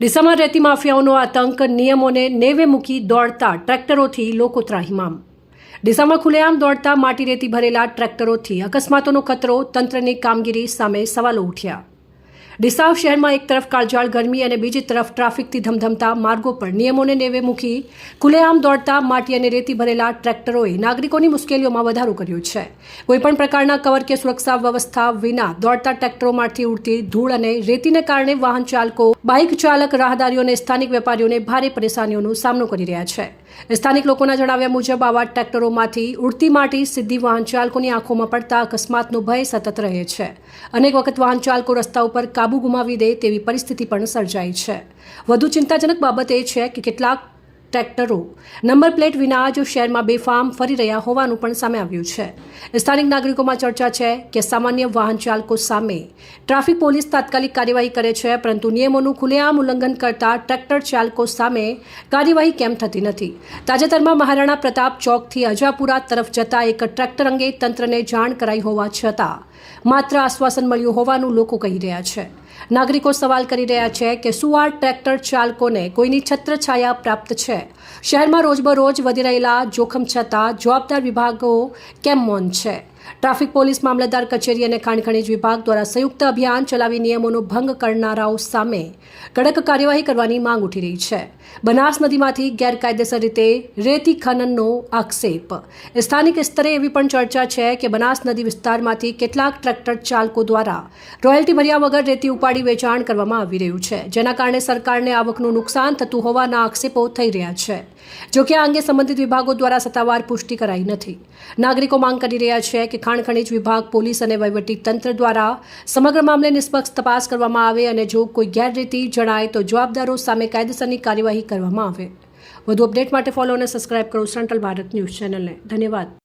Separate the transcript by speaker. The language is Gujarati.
Speaker 1: ડીસામાં રહેતી માફિયાઓનો આતંક, નિયમોને નેવે મૂકી દોડતા ટ્રેક્ટરોથી લોકો ત્રાહિમામ। ડીસામાં ખુલ્લેઆમ દોડતા માટી રેતી ભરેલા ટ્રેક્ટરોથી અકસ્માતોનો ખતરો, તંત્રની કામગીરી સામે સવાલો ઉઠ્યા। ડીસા શહેરમાં એક તરફ કાળઝાળ ગરમી અને બીજી તરફ ટ્રાફિકથી ધમધમતા માર્ગો પર નિયમોને નેવે મૂકી ખુલ્લેઆમ દોડતા માટી અને રેતી ભરેલા ટ્રેક્ટરોએ નાગરિકોની મુશ્કેલીઓમાં વધારો કર્યો છે। કોઈપણ પ્રકારના કવર કે સુરક્ષા વ્યવસ્થા વિના દોડતા ટ્રેક્ટરોમાંથી ઉડતી ધૂળ અને રેતીને કારણે વાહન ચાલકો, બાઇક ચાલક, રાહદારીઓ અને સ્થાનિક વેપારીઓને ભારે પરેશાનીઓનો સામનો કરી રહ્યા છે। સ્થાનિક લોકોના જણાવ્યા મુજબ આવા ટ્રેક્ટરોમાંથી ઉડતી માટી સીધી વાહન ચાલકોની આંખોમાં પડતા અકસ્માતનો ભય સતત રહે છે। અનેક વખત વાહન ચાલકો રસ્તા ઉપર કાબુ ગુમાવી દે તેવી પરિસ્થિતિ પણ સર્જાઈ છે। વધુ ચિંતાજનક બાબત એ છે કે કેટલાક ટ્રેક્ટરો નંબર પ્લેટ વિના જ શહેરમાં બેફામ ફરી રહ્યા હોવાનું પણ સામે આવ્યું છે। સ્થાનિક નાગરિકોમાં ચર્ચા છે કે સામાન્ય વાહન ચાલકો સામે ટ્રાફિક પોલીસ તાત્કાલિક કાર્યવાહી કરે છે, પરંતુ નિયમોનું ખુલ્લેઆમ ઉલ્લંઘન કરતા ટ્રેક્ટર ચાલકો સામે કાર્યવાહી કેમ થતી નથી? તાજેતરમાં મહારાણા પ્રતાપ ચોકથી અજાપુરા તરફ જતા એક ટ્રેક્ટર અંગે તંત્રને જાણ કરાઈ હોવા છતાં માત્ર આશ્વાસન મળ્યું હોવાનું લોકો કહી રહ્યા છે। નાગરિકો સવાલ કરી રહ્યા છે કે શું આ ટ્રેક્ટર ચાલકોને કોઈની છત્રછાયા પ્રાપ્ત છે? શહેરમાં રોજબરોજ વધી રહેલા જોખમ છતાં જવાબદાર વિભાગો કેમ મૌન છે? ટ્રાફિક પોલીસ, મામલતદાર કચેરી અને ખાણ ખનીજ વિભાગ દ્વારા સંયુક્ત અભિયાન ચલાવી નિયમોનો ભંગ કરનારાઓ સામે કડક કાર્યવાહી કરવાની માંગ ઉઠી રહી છે। બનાસ નદીમાંથી ગેરકાયદેસર રીતે રેતી ખનનનો આક્ષેપ। સ્થાનિક સ્તરે એવી પણ ચર્ચા છે કે બનાસ નદી વિસ્તારમાંથી કેટલાક ટ્રેક્ટર ચાલકો દ્વારા રોયલ્ટી ભર્યા વગર રેતી ઉપાડી વેચાણ કરવામાં આવી રહ્યું છે, જેના કારણે સરકારને આવકનું નુકસાન થતું હોવાના આક્ષેપો થઈ રહ્યા છે। જોકે આ અંગે સંબંધિત વિભાગો દ્વારા સત્તાવાર પુષ્ટિ કરાઈ નથી। નાગરિકો માંગ કરી રહ્યા છે કે ખાણ ખનીજ વિભાગ, પોલીસ અને વહીવટી તંત્ર દ્વારા સમગ્ર મામલે નિષ્પક્ષ તપાસ કરવામાં આવે અને જો કોઈ ગેરરીતિ જણાય તો જવાબદારો સામે કાયદેસરની કાર્યવાહી કરવામાં આવે। વધુ અપડેટ માટે ફોલો અને સબસ્ક્રાઇબ કરો સેન્ટ્રલ ભારત ન્યૂઝ ચેનલને। ધન્યવાદ।